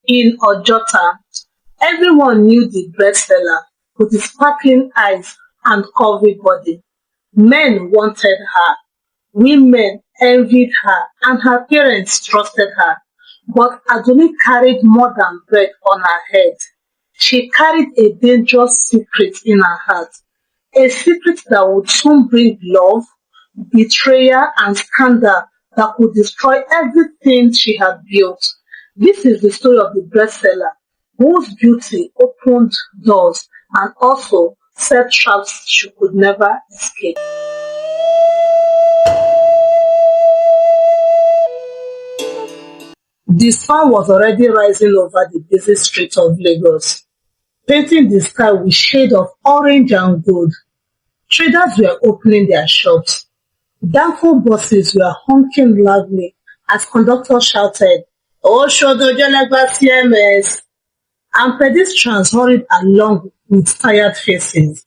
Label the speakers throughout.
Speaker 1: In Ojota, everyone knew the bread seller with his sparkling eyes and curvy body. Men wanted her, women envied her, and her parents trusted her. But Adunni carried more than bread on her head. She carried a dangerous secret in her heart, a secret that would soon bring love, betrayal, and scandal that could destroy everything she had built. This is the story of the bread seller, whose beauty opened doors and also set traps she could never escape. The sun was already rising over the busy streets of Lagos, painting the sky with shades of orange and gold. Traders were opening their shops. Danfo buses were honking loudly as conductors shouted, Oshodojolegba CMS, and pedestrians hurried along with tired faces.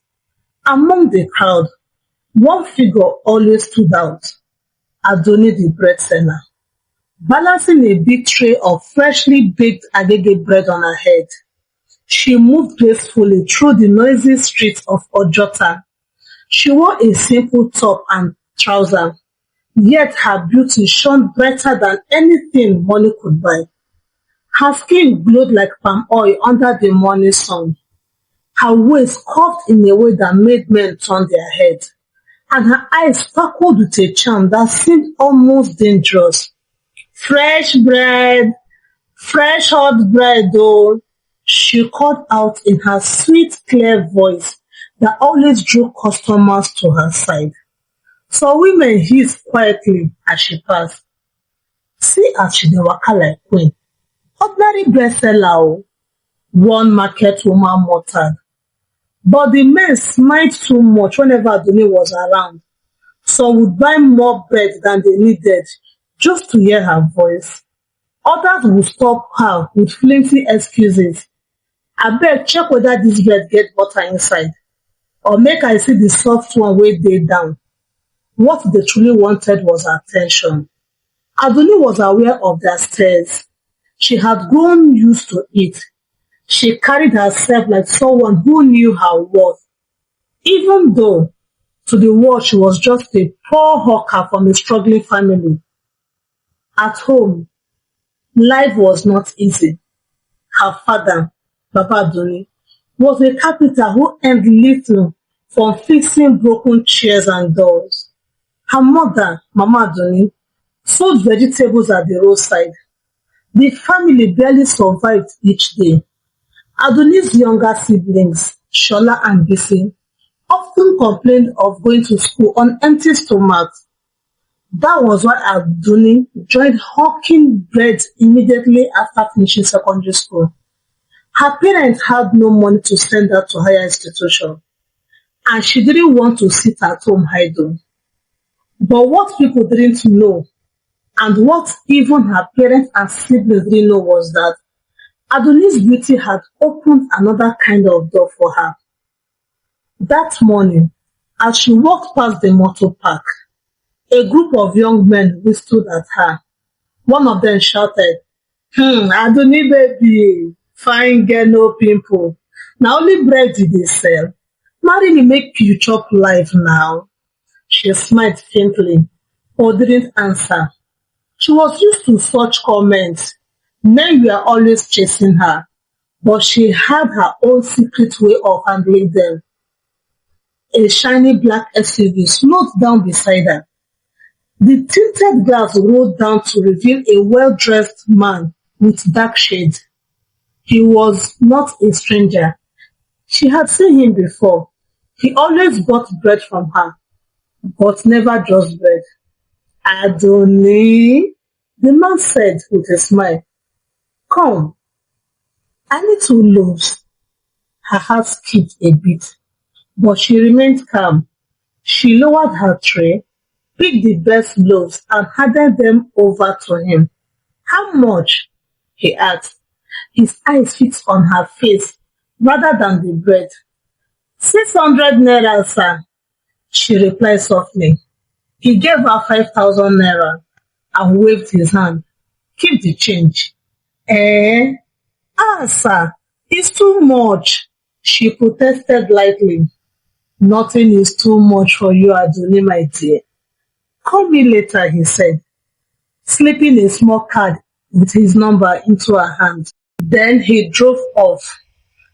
Speaker 1: Among the crowd, one figure always stood out, Adunni the bread seller, balancing a big tray of freshly baked agege bread on her head. She moved gracefully through the noisy streets of Ojota. She wore a simple top and trouser, yet her beauty shone brighter than anything money could buy. Her skin glowed like palm oil under the morning sun. Her waist curved in a way that made men turn their heads, and her eyes sparkled with a charm that seemed almost dangerous. Fresh bread, fresh hot bread, though, she called out in her sweet, clear voice that always drew customers to her side. So women hissed quietly as she passed. See as she dey waka like queen. Ordinary bread seller, oh, one market woman muttered. But the men smiled too much whenever Adunni was around. Some would buy more bread than they needed just to hear her voice. Others would stop her with flimsy excuses. Abeg check whether this bread get butter inside, or make I see the soft one wey dey down. What they truly wanted was attention. Adunni was aware of their stares. She had grown used to it. She carried herself like someone who knew her worth, even though to the world she was just a poor hawker from a struggling family. At home, life was not easy. Her father, Baba Adunni, was a carpenter who earned little from fixing broken chairs and doors. Her mother, Mama Adunni, sold vegetables at the roadside. The family barely survived each day. Adunni's younger siblings, Shola and Bisi, often complained of going to school on empty stomachs. That was why Adunni joined hawking bread immediately after finishing secondary school. Her parents had no money to send her to higher institution, and she didn't want to sit at home idle. But what people didn't know, and what even her parents and siblings didn't know, was that Adunni's beauty had opened another kind of door for her. That morning, as she walked past the motor park, a group of young men whistled at her. One of them shouted, Adunni baby, fine girl, no pimple. Na only bread you dey sell. Marry me make you chop life now. She smiled faintly, but didn't answer. She was used to such comments. Men were always chasing her, but she had her own secret way of handling them. A shiny black SUV slowed down beside her. The tinted glass rolled down to reveal a well-dressed man with dark shades. He was not a stranger. She had seen him before. He always bought bread from her, but never just bread. Adunni, the man said with a smile, come, I need 2 loaves. Her heart skipped a beat, but she remained calm. She lowered her tray, picked the best loaves and handed them over to him. How much? He asked, his eyes fixed on her face rather than the bread. 600 naira, sir, she replied softly. He gave her 5,000 naira and waved his hand. Keep the change. Eh? Ah, sir, it's too much. She protested lightly. Nothing is too much for you, Adunni, my dear. Call me later, he said, slipping a small card with his number into her hand. Then he drove off,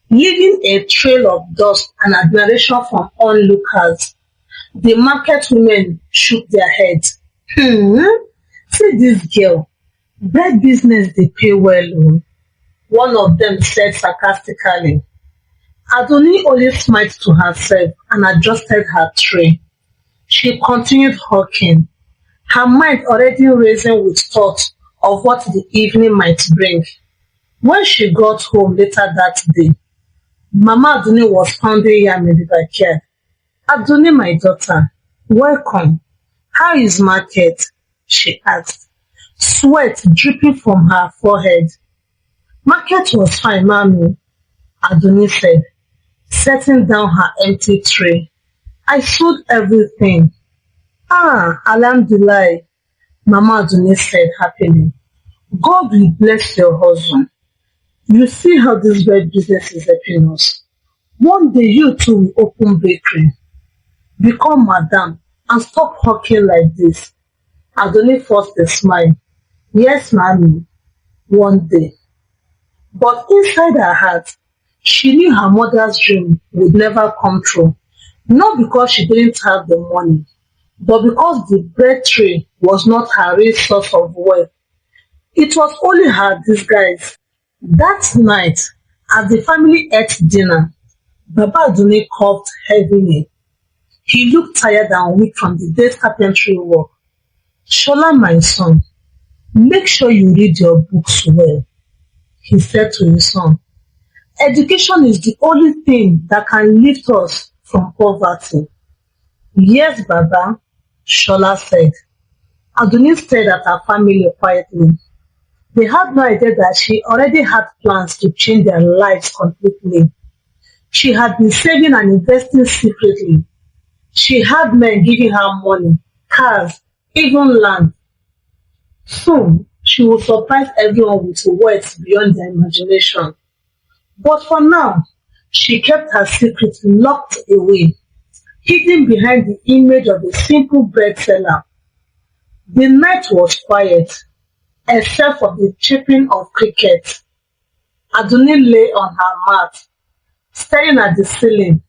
Speaker 1: leaving a trail of dust and admiration from onlookers. The market women shook their heads. Hmm, see this girl. Bread business they pay well. Oh. One of them said sarcastically. Adunni only smiled to herself and adjusted her tray. She continued hawking, her mind already racing with thoughts of what the evening might bring. When she got home later that day, Mama Adunni was pounding yam in the backyard. Adunni, my daughter, welcome. How is market? She asked, sweat dripping from her forehead. Market was fine, Mommy, Adunni said, setting down her empty tray. I sold everything. Ah, Alhamdulillah, Mama Adunni said happily. God will bless your husband. You see how this bread business is helping us. One day you too will open bakery, become madam, and stop hawking like this. Adunni forced a smile. Yes, mommy, one day. But inside her heart, she knew her mother's dream would never come true. Not because she didn't have the money, but because the bread tray was not her real source of wealth. It was only her disguise. That night, as the family ate dinner, Baba Adunni coughed heavily. He looked tired and weak from the day's carpentry work. Shola, my son, make sure you read your books well, he said to his son. Education is the only thing that can lift us from poverty. Yes, Baba, Shola said. Adunni stared at her family quietly. They had no idea that she already had plans to change their lives completely. She had been saving and investing secretly. She had men giving her money, cars, even land. Soon, she would surprise everyone with words beyond their imagination. But for now, she kept her secret locked away, hidden behind the image of a simple bread seller. The night was quiet, except for the chirping of crickets. Adunni lay on her mat, staring at the ceiling.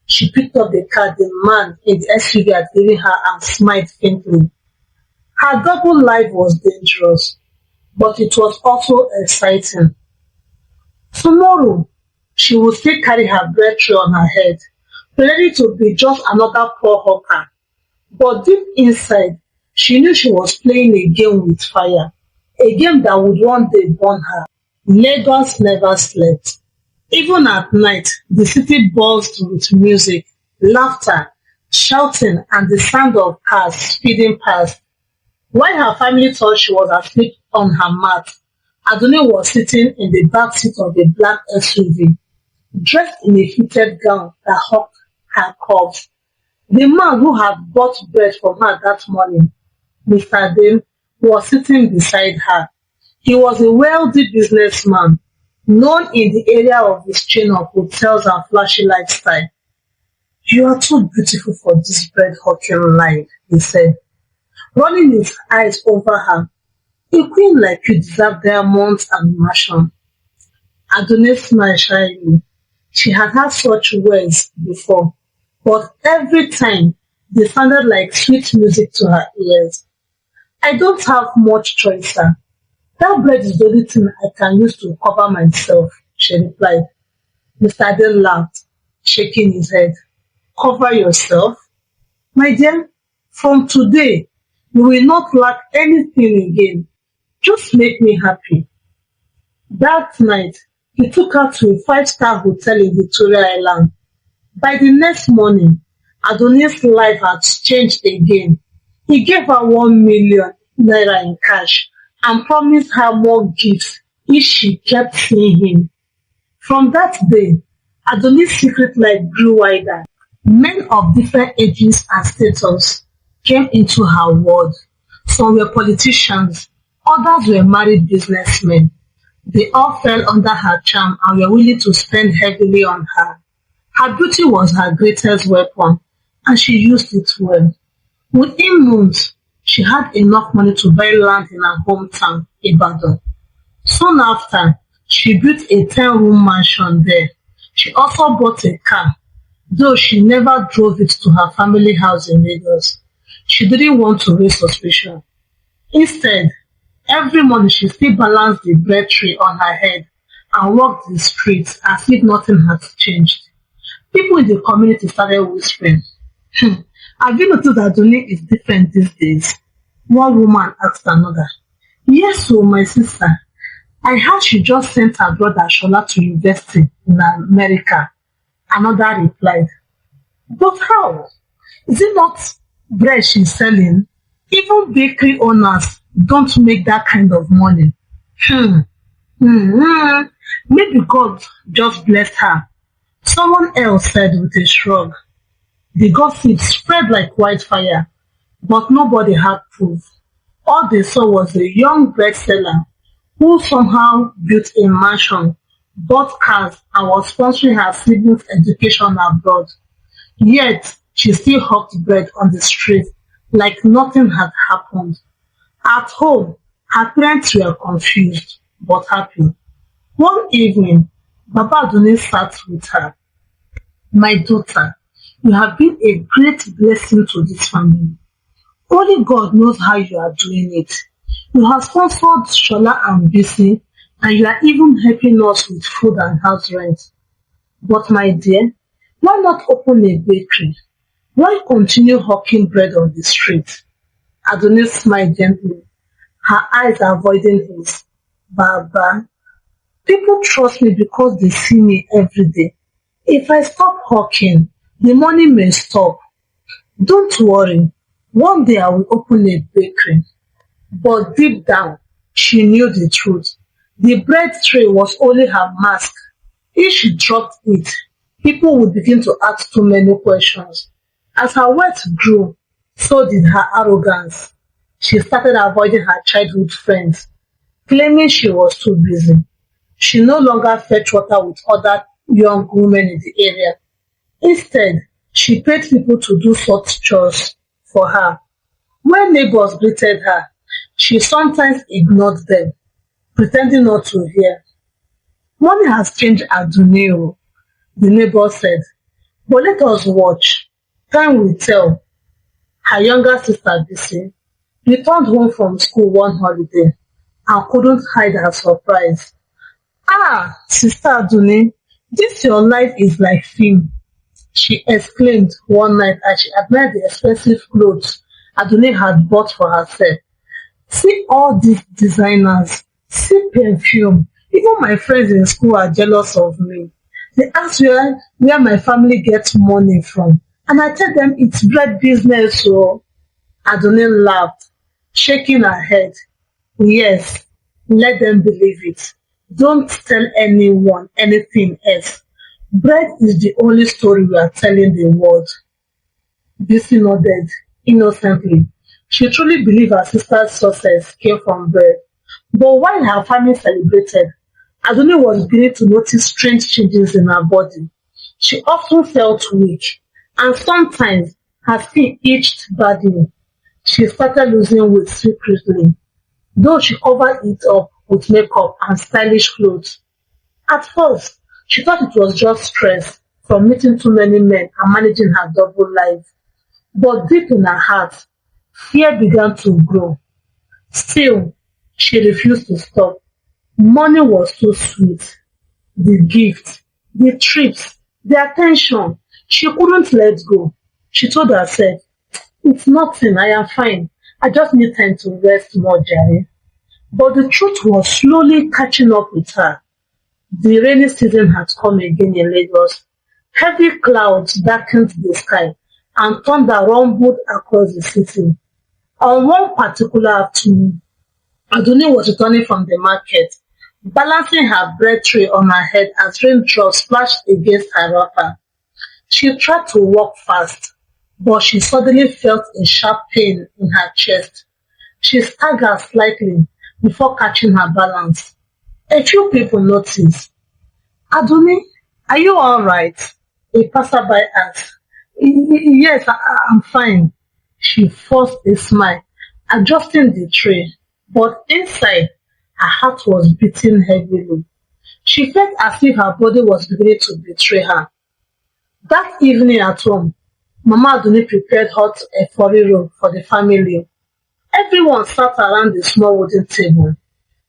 Speaker 1: She picked up the card the man in the SUV had given her and smiled faintly. Her double life was dangerous, but it was also exciting. Tomorrow, she would still carry her bread tray on her head, ready to be just another poor hawker. But deep inside, she knew she was playing a game with fire, a game that would one day burn her. Lagos never slept. Even at night, the city buzzed with music, laughter, shouting, and the sound of cars speeding past. While her family thought she was asleep on her mat, Adunni was sitting in the back seat of a black SUV, dressed in a fitted gown that hugged her curves. The man who had bought bread from her that morning, Mr. Dane, was sitting beside her. He was a wealthy businessman, known in the area of his chain of hotels and flashy lifestyle. You are too beautiful for this bread hawking life, he said, running his eyes over her. A queen like you deserve diamonds and mansion. Adunni smiled shyly. She had had such words before, but every time they sounded like sweet music to her ears. I don't have much choice, sir. That bread is the only thing I can use to cover myself, she replied. Mr. Adele laughed, shaking his head. Cover yourself? My dear, from today, you will not lack anything again. Just make me happy. That night, he took her to a five-star hotel in Victoria Island. By the next morning, Adunni's life had changed again. He gave her 1 million naira in cash and promised her more gifts if she kept seeing him. From that day, Adunni's secret life grew wider. Men of different ages and status came into her world. Some were politicians, others were married businessmen. They all fell under her charm and were willing to spend heavily on her. Her beauty was her greatest weapon, and she used it well. Within months, she had enough money to buy land in her hometown, Ibadan. Soon after, she built a 10-room mansion there. She also bought a car, though she never drove it to her family house in Lagos. She didn't want to raise suspicion. Instead, every morning she still balanced the bread tray on her head and walked the streets as if nothing had changed. People in the community started whispering, "Hmm, have you noticed that Adunni is different these days?" One woman asked another. "Yes, so my sister. I heard she just sent her brother Shola to university in America." Another replied, "But how? Is it not bread she's selling? Even bakery owners don't make that kind of money." Hmm. Hmm. Maybe God just blessed her. Someone else said with a shrug. The gossip spread like wildfire, but nobody had proof. All they saw was a young bread seller who somehow built a mansion, bought cars, and was sponsoring her siblings' education abroad. Yet, she still hawked bread on the street like nothing had happened. At home, her parents were confused but happy. One evening, Baba Adunni sat with her. "My daughter, you have been a great blessing to this family. Only God knows how you are doing it. You have sponsored Shola and Bisi, and you are even helping us with food and house rent. But my dear, why not open a bakery? Why continue hawking bread on the street?" Adunni smiled gently, her eyes avoiding his. "Baba, people trust me because they see me every day. If I stop hawking, the money may stop. Don't worry, one day I will open a bakery." But deep down, she knew the truth. The bread tray was only her mask. If she dropped it, people would begin to ask too many questions. As her wealth grew, so did her arrogance. She started avoiding her childhood friends, claiming she was too busy. She no longer fetched water with other young women in the area. Instead, she paid people to do such chores for her. When neighbors greeted her, she sometimes ignored them, pretending not to hear. "Money has changed Adunni," the neighbor said, "but let us watch. Time will tell." Her younger sister Bisi returned home from school one holiday and couldn't hide her surprise. "Ah, Sister Adunni, this your life is like film," she exclaimed one night as she admired the expensive clothes Adunni had bought for herself. "See all these designers, see perfume. Even my friends in school are jealous of me. They ask where my family gets money from, and I tell them it's bread business." So Adunni laughed, shaking her head. "Yes, let them believe it. Don't tell anyone anything else. Bread is the only story we are telling the world." Bisi nodded innocently. She truly believed her sister's success came from bread. But while her family celebrated, Adunni was beginning to notice strange changes in her body. She often felt weak, and sometimes her skin itched badly. She started losing weight secretly, though she covered it up with makeup and stylish clothes. At first, she thought it was just stress from meeting too many men and managing her double life. But deep in her heart, fear began to grow. Still, she refused to stop. Money was too sweet. The gifts, the trips, the attention. She couldn't let go. She told herself, "It's nothing, I am fine. I just need time to rest more, Jerry." But the truth was slowly catching up with her. The rainy season had come again in Lagos. Heavy clouds darkened the sky and thunder rumbled across the city. On one particular afternoon, Adunni was returning from the market, balancing her bread tray on her head as raindrops splashed against her wrapper. She tried to walk fast, but she suddenly felt a sharp pain in her chest. She staggered slightly before catching her balance. A few people noticed. Adunni, are you all right? A passerby asked. Yes, I'm fine. She forced a smile, adjusting the tray. But inside, her heart was beating heavily. She felt as if her body was beginning to betray her. That evening at home, Mama Adunni prepared hot eforiro for the family. Everyone sat around the small wooden table,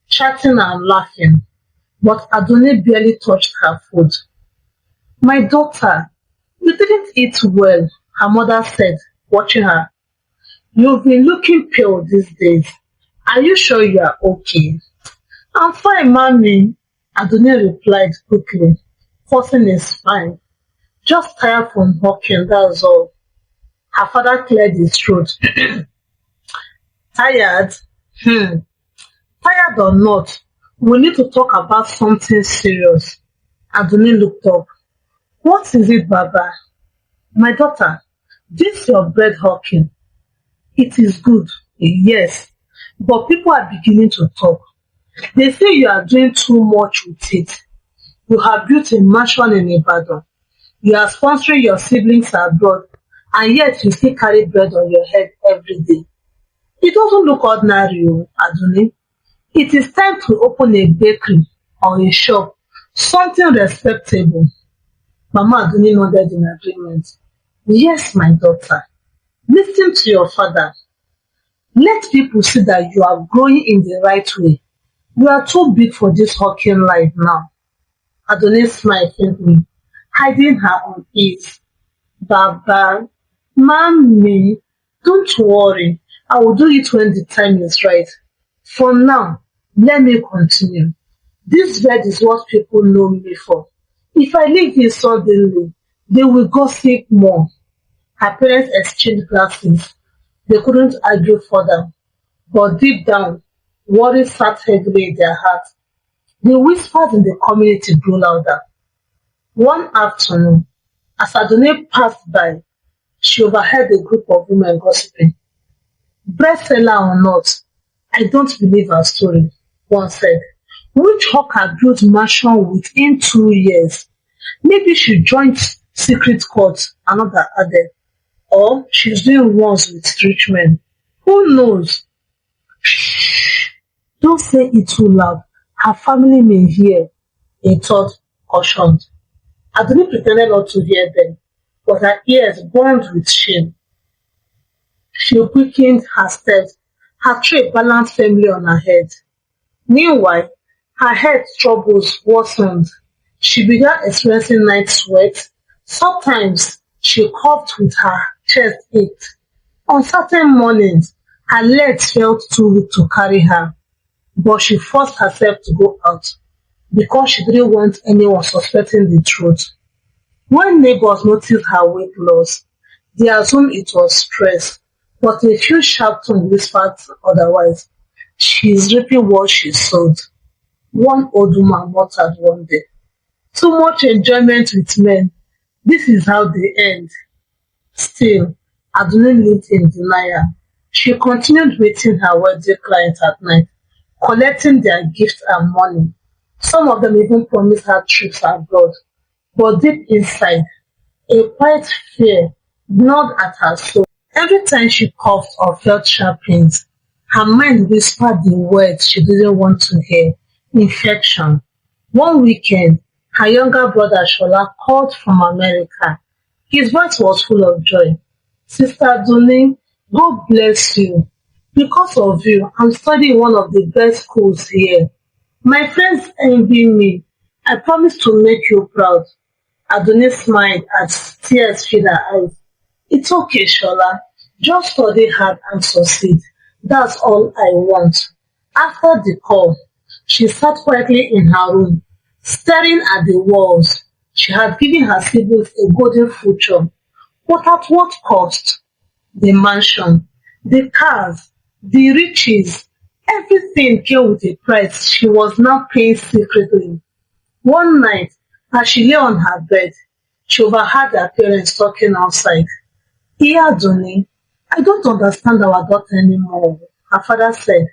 Speaker 1: chatting and laughing, but Adunni barely touched her food. My daughter, you didn't eat well, her mother said, watching her. You've been looking pale these days. Are you sure you are okay? I'm fine, mommy, Adunni replied quickly, forcing a smile. Just tired from walking, that's all. Her father cleared his throat. Tired? Hmm. Tired or not, we need to talk about something serious. Adunni looked up. What is it, Baba? My daughter, this your bread hawking. It is good, yes, but people are beginning to talk. They say you are doing too much with it. You have built a mansion in Ibadan. You are sponsoring your siblings abroad, and yet you still carry bread on your head every day. It doesn't look ordinary, Adunni. It is time to open a bakery or a shop, something respectable. Mama Adunni nodded in agreement. Yes, my daughter. Listen to your father. Let people see that you are growing in the right way. You are too big for this hawking life now. Adunni smiled faintly, hiding her unease. Baba, mommy, don't worry. I will do it when the time is right. For now, let me continue. This bed is what people know me for. If I leave here suddenly, they will gossip more. Her parents exchanged glances. They couldn't argue further, but deep down, worry sat heavily in their hearts. The whispers in the community grew louder. One afternoon, as Adunni passed by, she overheard a group of women gossiping. Bread seller or not, I don't believe her story, one said. Which hawker built mansion within 2 years? Maybe she joined secret courts, another added. Or she's doing wars with rich men. Who knows? Shh! Don't say it too loud. Her family may hear, a third cautioned. Adunni pretended not to hear them, but her ears burned with shame. She quickened her steps, her tray balanced firmly on her head. Meanwhile, her health troubles worsened. She began experiencing night sweats. Sometimes she coughed with her chest ached. On certain mornings, her legs felt too weak to carry her, but she forced herself to go out because she didn't want anyone suspecting the truth. When neighbors noticed her weight loss, they assumed it was stress, but a few sharp tongues whispered otherwise. She's reaping what she sowed, one old woman muttered one day. Too much enjoyment with men. This is how they end. Still, Adunni lived in denial. She continued meeting her wealthy clients at night, collecting their gifts and money. Some of them even promised her trips abroad. But deep inside, a quiet fear gnawed at her soul. Every time she coughed or felt sharp pains, her mind whispered the words she didn't want to hear. Infection. One weekend, her younger brother Shola called from America. His voice was full of joy. Sister Adunni, God bless you. Because of you, I'm studying one of the best schools here. My friends envy me. I promise to make you proud. Adunni smiled as tears filled her eyes. It's okay, Shola. Just study hard and succeed. That's all I want. After the call, she sat quietly in her room, staring at the walls. She had given her siblings a golden future, but at what cost? The mansion, the cars, the riches, everything came with a price she was now paying secretly. One night, as she lay on her bed, she overheard her parents talking outside. Dear Adunni, I don't understand our daughter anymore, her father said,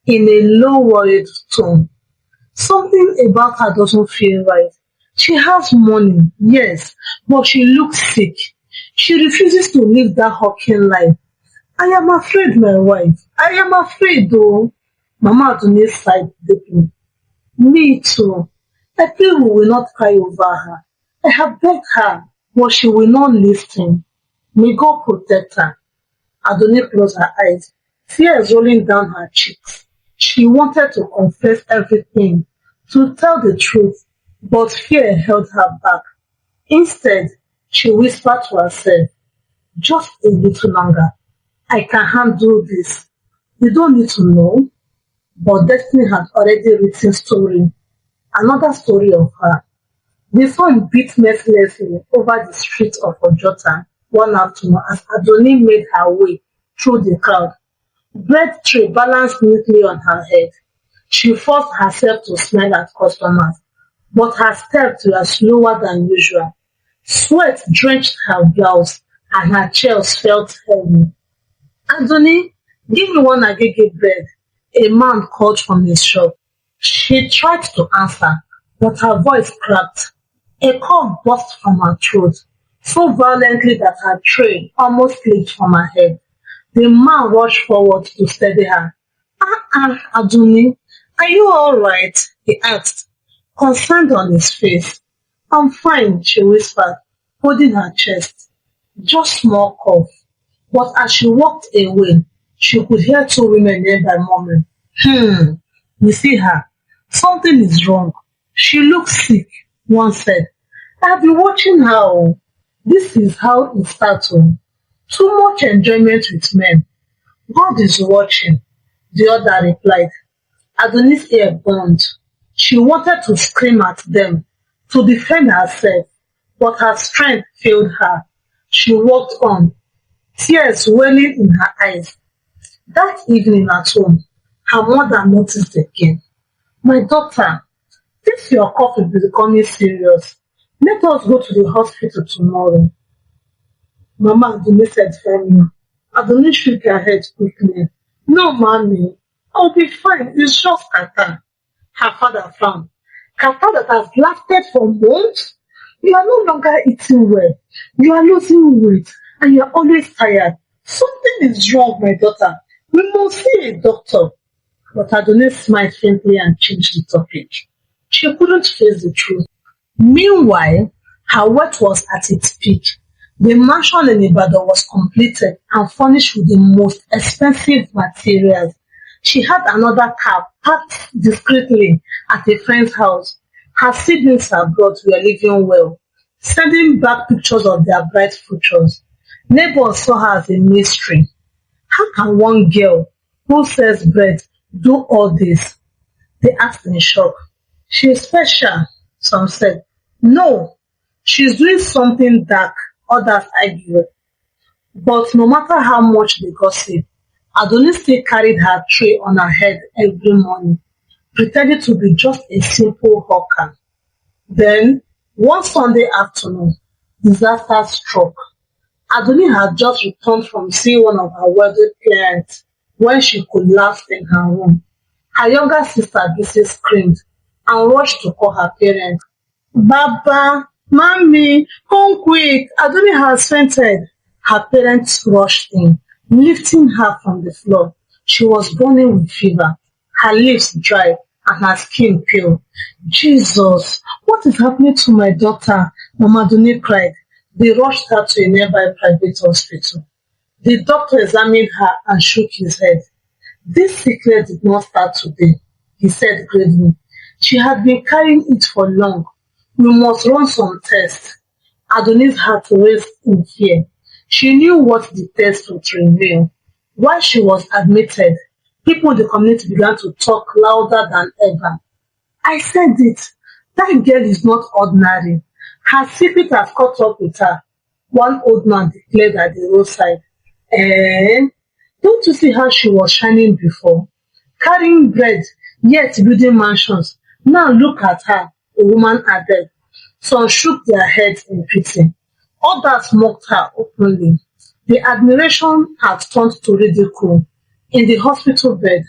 Speaker 1: in a low, worried tone. Something about her doesn't feel right. She has money, yes, but she looks sick. She refuses to live that hawking life. I am afraid, my wife. I am afraid, though. Mama Adunni sighed deeply. Me too. I pray we will not cry over her. I have begged her, but she will not listen. May God protect her. Adunni closed her eyes, tears rolling down her cheeks. She wanted to confess everything, to tell the truth, but fear held her back. Instead, she whispered to herself, just a little longer. I can handle this. You don't need to know, but destiny had already written another story of her. The sun beat mercilessly over the streets of Ojota one afternoon as Adoni made her way through the crowd. Bread tray balanced neatly on her head. She forced herself to smile at customers, but her steps were slower than usual. Sweat drenched her blouse and her chest felt heavy. Adunni, give me one agege bread, a man called from his shop. She tried to answer, but her voice cracked. A cough burst from her throat, so violently that her tray almost slipped from her head. The man rushed forward to steady her. Adunni, are you all right? He asked, concerned on his face. I'm fine, she whispered, holding her chest. Just small cough. But as she walked away, she could hear two women nearby murmuring, Hmm, you see her. Something is wrong. She looks sick, one said. I've been watching her. Oh. This is how it starts. Oh. Too much enjoyment with men. God is watching, the other replied. Adoni's ear burned. She wanted to scream at them, to defend herself, but her strength failed her. She walked on, tears welling in her eyes. That evening at home, her mother noticed again. My daughter, this your cough is becoming serious. Let us go to the hospital tomorrow. Mama Adunni said firmly. Adunni shook her head quickly. No, mommy, I'll be fine. It's just catarrh. Her father frowned. Catarrh that has lasted for months? You are no longer eating well. You are losing weight and you are always tired. Something is wrong, my daughter. We must see a doctor. But Adunni smiled faintly and changed the topic. She couldn't face the truth. Meanwhile, her wealth was at its peak. The mansion in Ibadan was completed and furnished with the most expensive materials. She had another car parked discreetly at a friend's house. Her siblings abroad were living well, sending back pictures of their bright futures. Neighbors saw her as a mystery. How can one girl who sells bread do all this? They asked in shock. She is special, some said. No, she's doing something dark, others argued. But no matter how much they gossip, Adunni still carried her tray on her head every morning, pretending to be just a simple hawker. Then, one Sunday afternoon, disaster struck. Adunni had just returned from seeing one of her wealthy clients when she collapsed in her room. Her younger sister Bisi screamed and rushed to call her parents. Baba, mommy, come quick, Adunni has fainted. Her parents rushed in, lifting her from the floor. She was burning with fever, her lips dry and her skin pale. Jesus, what is happening to my daughter? Mama Adunni cried. They rushed her to a nearby private hospital. The doctor examined her and shook his head. This sickness did not start today, he said gravely. She had been carrying it for long. We must run some tests. Adunni's heart raced in fear. She knew what the test would reveal. While she was admitted, people in the community began to talk louder than ever. I said it. That girl is not ordinary. Her secret has caught up with her, one old man declared at the roadside. Eh? Don't you see how she was shining before? Carrying bread, yet building mansions. Now look at her, a woman added. Some shook their heads in pity. Others mocked her openly. The admiration had turned to ridicule. In the hospital bed,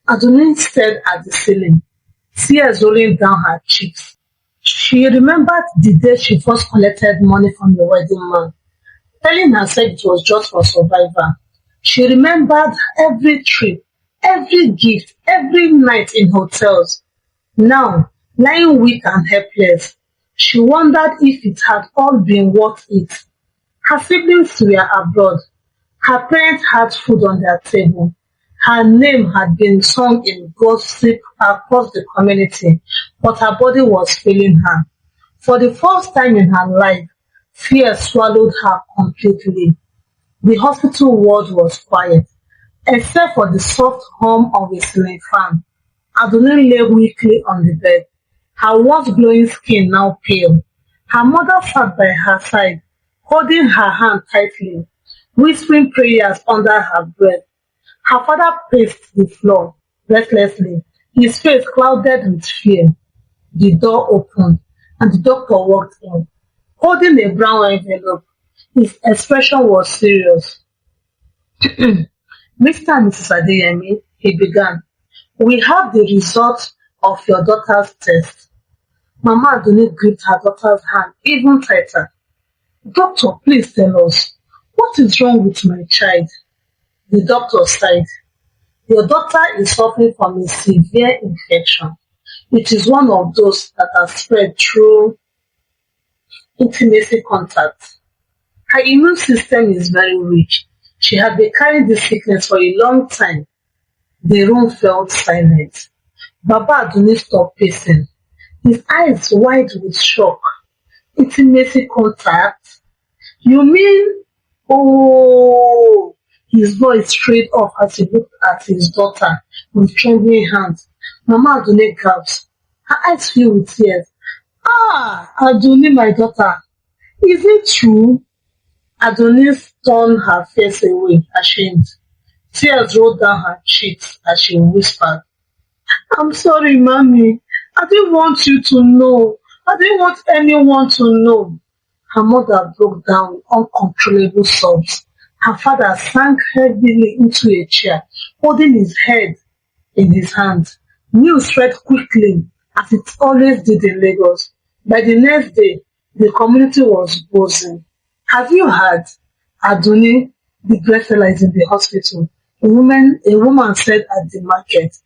Speaker 1: Adunni stared at the ceiling. tears rolling down her cheeks. She remembered the day she first collected money from the wedding man, telling herself it was just for survival. She remembered every trip, every gift, every night in hotels. Now, lying weak and helpless, she wondered if it had all been worth it. Her siblings were abroad. Her parents had food on their table. Her name had been sung in gossip across the community, but her body was failing her. For the first time in her life, fear swallowed her completely. The hospital ward was quiet, except for the soft hum of a ceiling fan. Adunni lay weakly on the bed, her once glowing skin now pale. Her mother sat by her side, holding her hand tightly, whispering prayers under her breath. Her father paced the floor restlessly, his face clouded with fear. The door opened, and the doctor walked in, holding a brown envelope. His expression was serious. Mr. and Mrs. Adeyemi, he began, we have the result of your daughter's test. Mama Adunni gripped her daughter's hand even tighter. Doctor, please tell us, what is wrong with my child? The doctor sighed. Your daughter is suffering from a severe infection. It is one of those that are spread through intimacy contact. Her immune system is very weak. She had been carrying this sickness for a long time. The room felt silent. Baba Adunni stopped pacing, his eyes wide with shock. Intimacy contact? You mean? Oh! His voice strayed off as he looked at his daughter with trembling hands. Mama Adunni gasped. Her eyes filled with tears. Ah, Adunni, my daughter, is it true? Adonis turned her face away, ashamed. Tears rolled down her cheeks as she whispered, I'm sorry, Mommy. I didn't want you to know. I didn't want anyone to know. Her mother broke down with uncontrollable sobs. Her father sank heavily into a chair, holding his head in his hands. News spread quickly, as it always did in Lagos. By the next day, the community was buzzing. Have you heard? Adunni, the great fella, is in the hospital. A woman said at the market.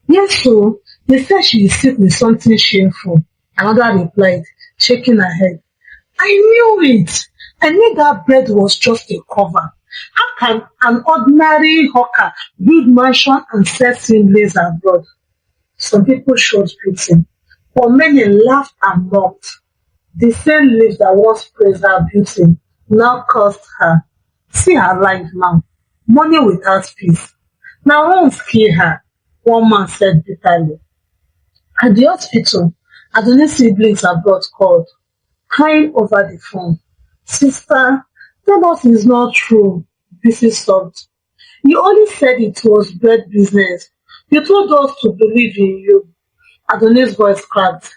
Speaker 1: Yes, so they said she is sick with something shameful. Another replied, shaking her head. I knew it. I knew that bread was just a cover. How can an ordinary hawker build mansion and sell siblings abroad? Some people showed pity, but many laughed and mocked. The same lips that once praised her beauty now cursed her. See her life now. Money without peace. Now won't kill her, one man said bitterly. At the hospital, Adunni's siblings abroad called, crying over the phone. Sister, tell us it's not true. Bisi sobbed. You only said it was bread business. You told us to believe in you. Adunni's voice cracked.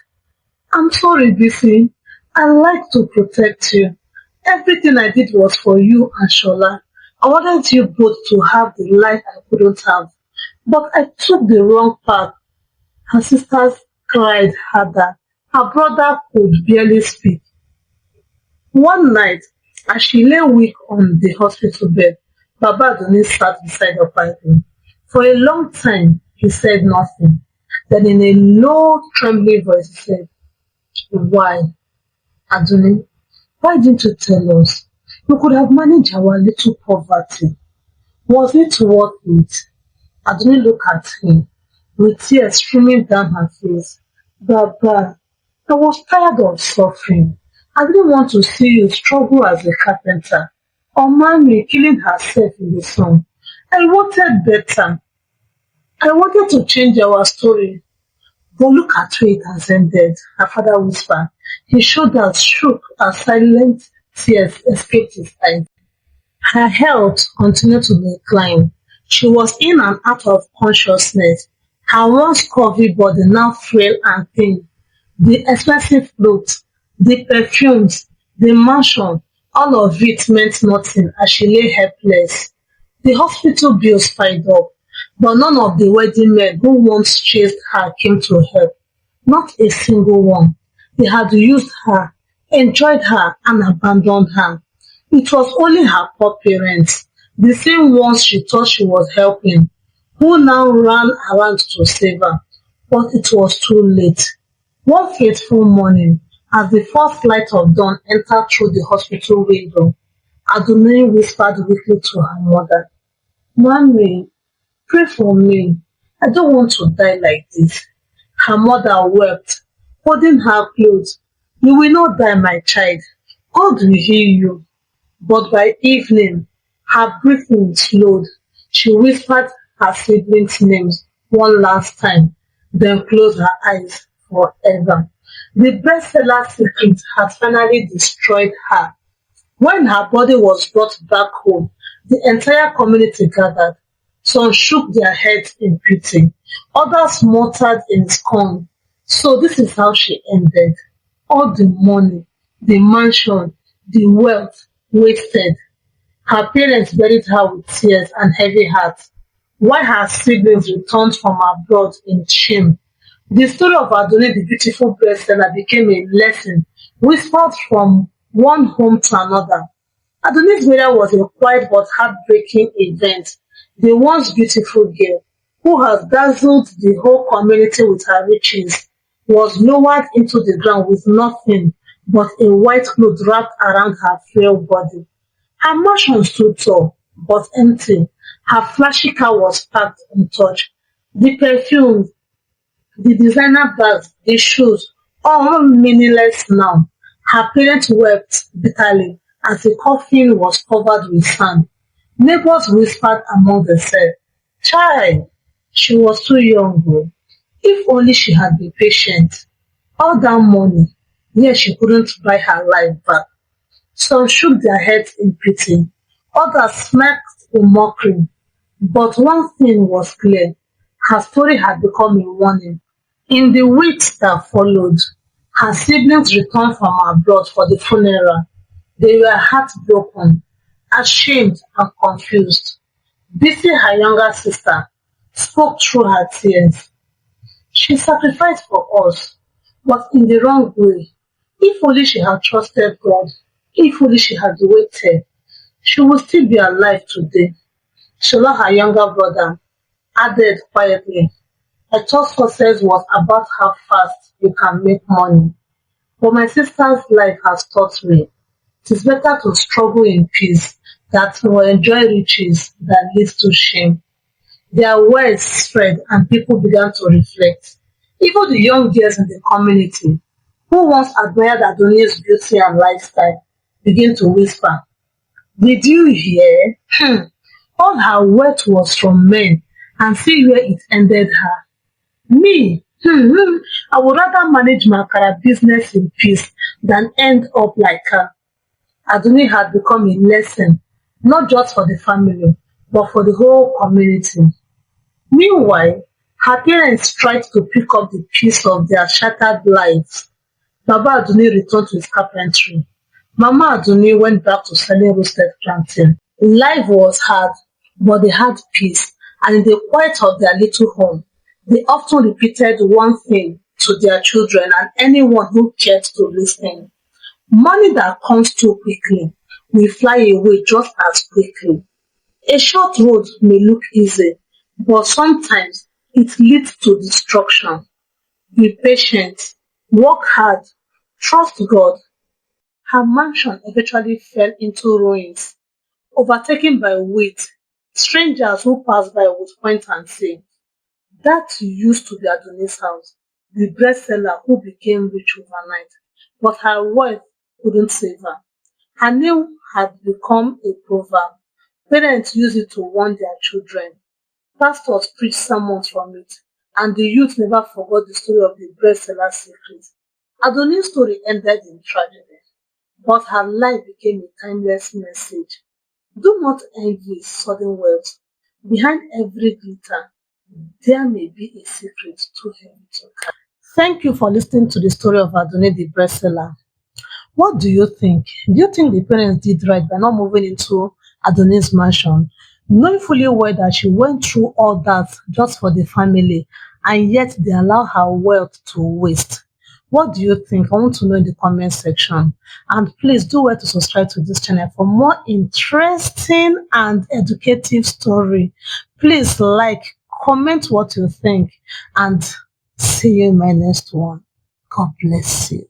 Speaker 1: I'm sorry, Bisi. I like to protect you. Everything I did was for you and Shola. I wanted you both to have the life I couldn't have. But I took the wrong path. Her sisters cried harder. Her brother could barely speak. One night, as she lay weak on the hospital bed, Baba Adunni sat beside her quietly. For a long time, he said nothing. Then in a low, trembling voice, he said, Why, Adunni, why didn't you tell us? We could have managed our little poverty. Was it worth it? Adunni looked at him, with tears streaming down her face. Baba, I was tired of suffering. I didn't want to see you struggle as a carpenter, or mommy killing herself in the sun. I wanted better. I wanted to change our story. But look at where it has ended, her father whispered. His shoulders shook as silent tears escaped his eyes. Her health continued to decline. She was in and out of consciousness, her once curvy body now frail and thin. The expensive clothes, the perfumes, the mansion, all of it meant nothing as she lay helpless. The hospital bills piled up, but none of the wedding men who once chased her came to help. Not a single one. They had used her, enjoyed her, and abandoned her. It was only her poor parents, the same ones she thought she was helping, who now ran around to save her. But it was too late. One fateful morning, as the first light of dawn entered through the hospital window, Adunni whispered weakly to her mother, "Mommy, pray for me. I don't want to die like this." Her mother wept, holding her close. "You will not die, my child. God will heal you." But by evening, her breathing slowed. She whispered her siblings' names one last time, then closed her eyes forever. The bestseller secret had finally destroyed her. When her body was brought back home, the entire community gathered. Some shook their heads in pity, others muttered in scorn. So this is how she ended. All the money, the mansion, the wealth wasted. Her parents buried her with tears and heavy hearts, while her siblings returned from abroad in shame. The story of Adunni the Beautiful bestseller became a lesson whispered from one home to another. Adunni's burial was a quiet but heartbreaking event. The once beautiful girl, who has dazzled the whole community with her riches, was lowered into the ground with nothing but a white cloth wrapped around her frail body. Her mansion stood tall, but empty. Her flashy car was parked untouched. The perfume, the designer bags, the shoes, all meaningless now. Her parents wept bitterly as the coffin was covered with sand. Neighbors whispered among themselves, "Child, she was too young though. If only she had been patient. All that money, yet she couldn't buy her life back." Some shook their heads in pity, others smirked in mockery. But one thing was clear: her story had become a warning. In the weeks that followed, her siblings returned from abroad for the funeral. They were heartbroken, ashamed, and confused. Bisi, her younger sister, spoke through her tears. "She sacrificed for us, but in the wrong way. If only she had trusted God, if only she had waited, she would still be alive today." Shola, her younger brother, added quietly, "I thought success was about how fast you can make money. But my sister's life has taught me it is better to struggle in peace than to enjoy riches that leads to shame." Their words spread and people began to reflect. Even the young girls in the community, who once admired Adoni's beauty and lifestyle, began to whisper, "Did you hear? All her wealth was from men, and see where it ended her. Me, I would rather manage my Akara business in peace than end up like her." Adunni had become a lesson, not just for the family, but for the whole community. Meanwhile, her parents tried to pick up the piece of their shattered lives. Baba Adunni returned to his carpentry. Mama Adunni went back to selling roasted plantain. Life was hard, but they had peace, and in the quiet of their little home, they often repeated one thing to their children and anyone who cared to listen. Money that comes too quickly will fly away just as quickly. A short road may look easy, but sometimes it leads to destruction. Be patient, work hard, trust God. Her mansion eventually fell into ruins, overtaken by weeds. Strangers who passed by would point and say, "That used to be Adoni's house," the bestseller who became rich overnight. But her wealth couldn't save her. Her name had become a proverb. Parents use it to warn their children. Pastors preached sermons from it, and the youth never forgot the story of the bestseller secret. Adoni's story ended in tragedy, but her life became a timeless message. Do not envy sudden wealth. Behind every glitter, there may be a secret too heavy to carry. Thank you for listening to the story of Adoni the bestseller. What do you think? Do you think the parents did right by not moving into Adoni's mansion, knowing fully well that she went through all that just for the family and yet they allow her wealth to waste. What do you think? I want to know in the comment section. And please do well to subscribe to this channel for more interesting and educative story. Please like, comment what you think, and see you in my next one. God bless you.